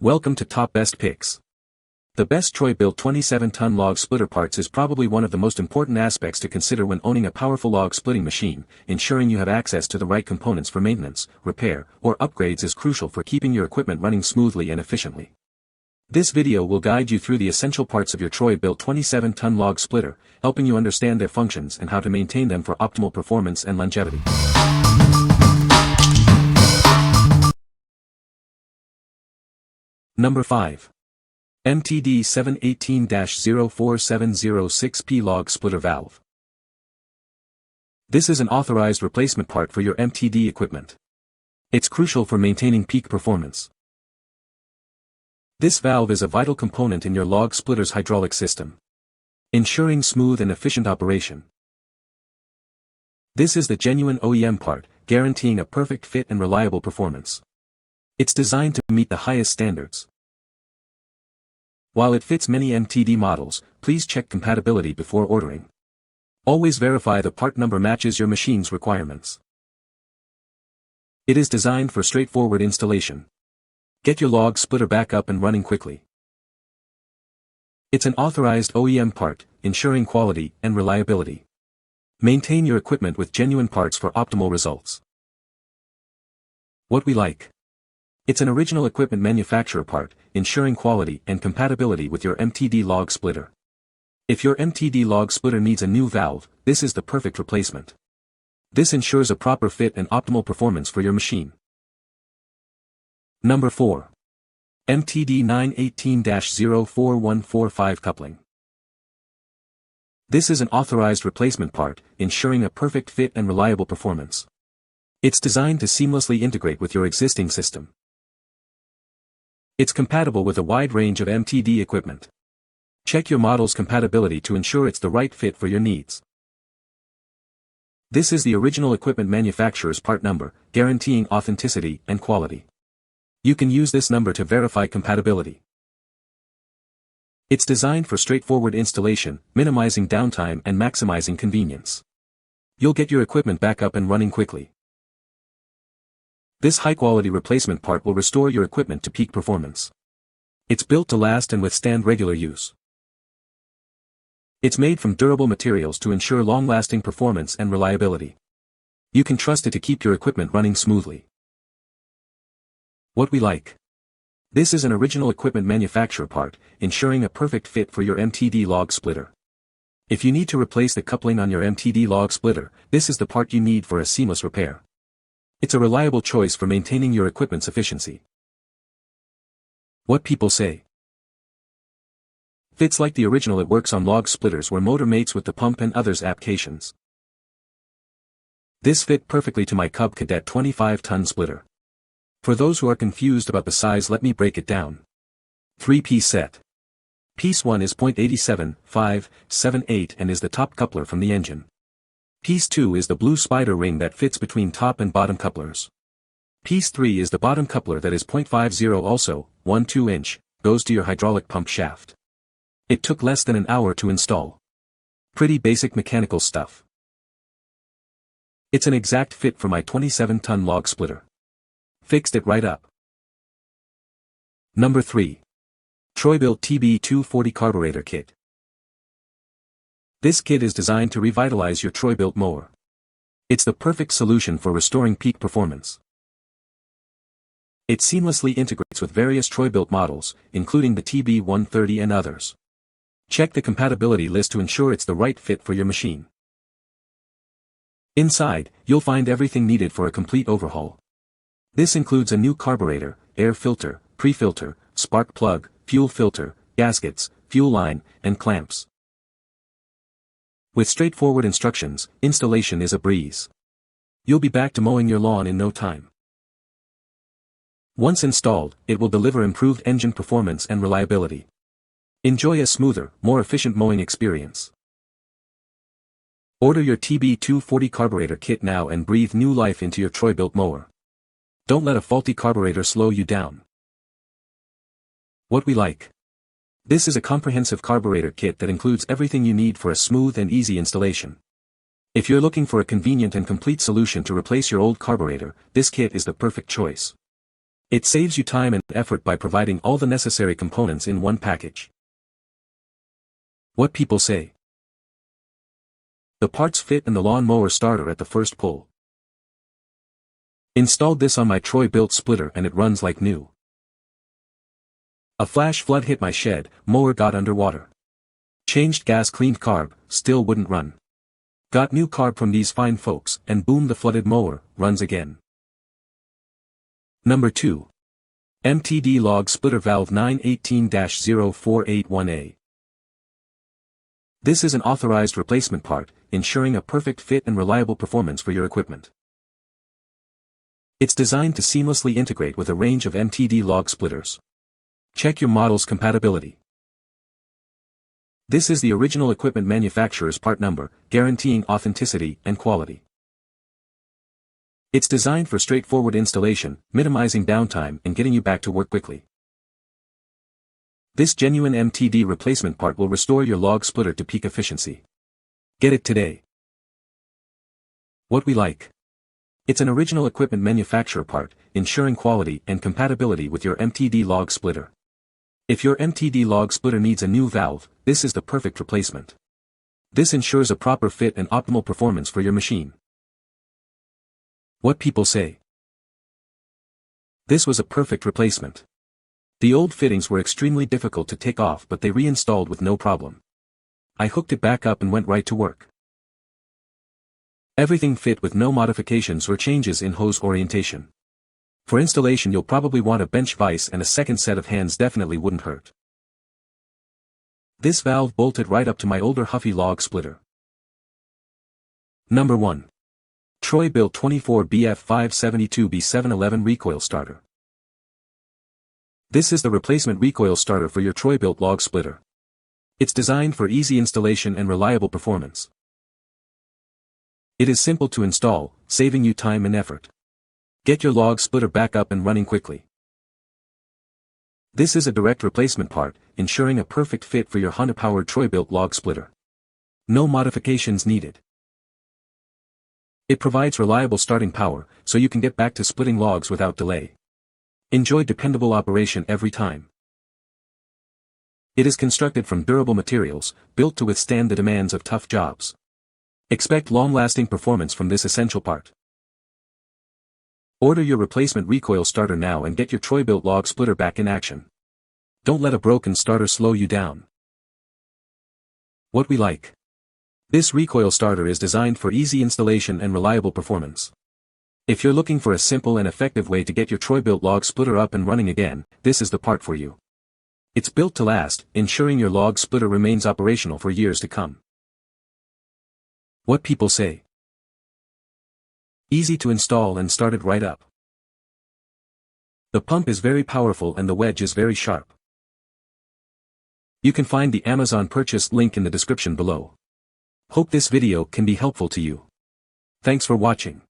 Welcome to Top Best Picks. The best Troy-Bilt 27-ton log splitter parts is probably one of the most important aspects to consider when owning a powerful log splitting machine. Ensuring you have access to the right components for maintenance, repair, or upgrades is crucial for keeping your equipment running smoothly and efficiently. This video will guide you through the essential parts of your Troy-Bilt 27-ton log splitter, helping you understand their functions and how to maintain them for optimal performance and longevity. Number 5. MTD 718-04706P Log Splitter Valve. This is an authorized replacement part for your MTD equipment. It's crucial for maintaining peak performance. This valve is a vital component in your log splitter's hydraulic system, ensuring smooth and efficient operation. This is the genuine OEM part, guaranteeing a perfect fit and reliable performance. It's designed to meet the highest standards. While it fits many MTD models, please check compatibility before ordering. Always verify the part number matches your machine's requirements. It is designed for straightforward installation. Get your log splitter back up and running quickly. It's an authorized OEM part, ensuring quality and reliability. Maintain your equipment with genuine parts for optimal results. What we like. It's an original equipment manufacturer part, ensuring quality and compatibility with your MTD log splitter. If your MTD log splitter needs a new valve, this is the perfect replacement. This ensures a proper fit and optimal performance for your machine. Number 4. MTD 918-04145 Coupling. This is an authorized replacement part, ensuring a perfect fit and reliable performance. It's designed to seamlessly integrate with your existing system. It's compatible with a wide range of MTD equipment. Check your model's compatibility to ensure it's the right fit for your needs. This is the original equipment manufacturer's part number, guaranteeing authenticity and quality. You can use this number to verify compatibility. It's designed for straightforward installation, minimizing downtime and maximizing convenience. You'll get your equipment back up and running quickly. This high-quality replacement part will restore your equipment to peak performance. It's built to last and withstand regular use. It's made from durable materials to ensure long-lasting performance and reliability. You can trust it to keep your equipment running smoothly. What we like. This is an original equipment manufacturer part, ensuring a perfect fit for your MTD log splitter. If you need to replace the coupling on your MTD log splitter, this is the part you need for a seamless repair. It's a reliable choice for maintaining your equipment's efficiency. What people say. Fits like the original. It works on log splitters where motor mates with the pump and others applications. This fit perfectly to my Cub Cadet 25-ton splitter. For those who are confused about the size, let me break it down. 3-piece set. Piece 1 is 0.87, and is the top coupler from the engine. Piece 2 is the blue spider ring that fits between top and bottom couplers. Piece 3 is the bottom coupler that is 0.50, also 1/2 inch, goes to your hydraulic pump shaft. It took less than an hour to install. Pretty basic mechanical stuff. It's an exact fit for my 27-ton log splitter. Fixed it right up. Number 3. Troy-Bilt TB240 Carburetor Kit. This kit is designed to revitalize your Troy-Bilt mower. It's the perfect solution for restoring peak performance. It seamlessly integrates with various Troy-Bilt models, including the TB130 and others. Check the compatibility list to ensure it's the right fit for your machine. Inside, you'll find everything needed for a complete overhaul. This includes a new carburetor, air filter, pre-filter, spark plug, fuel filter, gaskets, fuel line, and clamps. With straightforward instructions, installation is a breeze. You'll be back to mowing your lawn in no time. Once installed, it will deliver improved engine performance and reliability. Enjoy a smoother, more efficient mowing experience. Order your TB240 carburetor kit now and breathe new life into your Troy-Bilt mower. Don't let a faulty carburetor slow you down. What we like. This is a comprehensive carburetor kit that includes everything you need for a smooth and easy installation. If you're looking for a convenient and complete solution to replace your old carburetor, this kit is the perfect choice. It saves you time and effort by providing all the necessary components in one package. What people say. The parts fit and the lawn mower starter at the first pull. Installed this on my Troy-Bilt splitter and it runs like new. A flash flood hit my shed, mower got underwater. Changed gas, cleaned carb, still wouldn't run. Got new carb from these fine folks, and boom, the flooded mower runs again. Number 2. MTD Log Splitter Valve 918-0481A. This is an authorized replacement part, ensuring a perfect fit and reliable performance for your equipment. It's designed to seamlessly integrate with a range of MTD log splitters. Check your model's compatibility. This is the original equipment manufacturer's part number, guaranteeing authenticity and quality. It's designed for straightforward installation, minimizing downtime and getting you back to work quickly. This genuine MTD replacement part will restore your log splitter to peak efficiency. Get it today. What we like. It's an original equipment manufacturer part, ensuring quality and compatibility with your MTD log splitter. If your MTD log splitter needs a new valve, this is the perfect replacement. This ensures a proper fit and optimal performance for your machine. What people say. This was a perfect replacement. The old fittings were extremely difficult to take off, but they reinstalled with no problem. I hooked it back up and went right to work. Everything fit with no modifications or changes in hose orientation. For installation you'll probably want a bench vise, and a second set of hands definitely wouldn't hurt. This valve bolted right up to my older Huffy log splitter. Number 1. Troy-Bilt 24BF572B711 Recoil Starter. This is the replacement recoil starter for your Troy-Bilt log splitter. It's designed for easy installation and reliable performance. It is simple to install, saving you time and effort. Get your log splitter back up and running quickly. This is a direct replacement part, ensuring a perfect fit for your Honda-powered Troy-Bilt log splitter. No modifications needed. It provides reliable starting power, so you can get back to splitting logs without delay. Enjoy dependable operation every time. It is constructed from durable materials, built to withstand the demands of tough jobs. Expect long-lasting performance from this essential part. Order your replacement recoil starter now and get your Troy-Bilt log splitter back in action. Don't let a broken starter slow you down. What we like. This recoil starter is designed for easy installation and reliable performance. If you're looking for a simple and effective way to get your Troy-Bilt log splitter up and running again, this is the part for you. It's built to last, ensuring your log splitter remains operational for years to come. What people say. Easy to install and started right up. The pump is very powerful and the wedge is very sharp. You can find the Amazon purchase link in the description below. Hope this video can be helpful to you. Thanks for watching.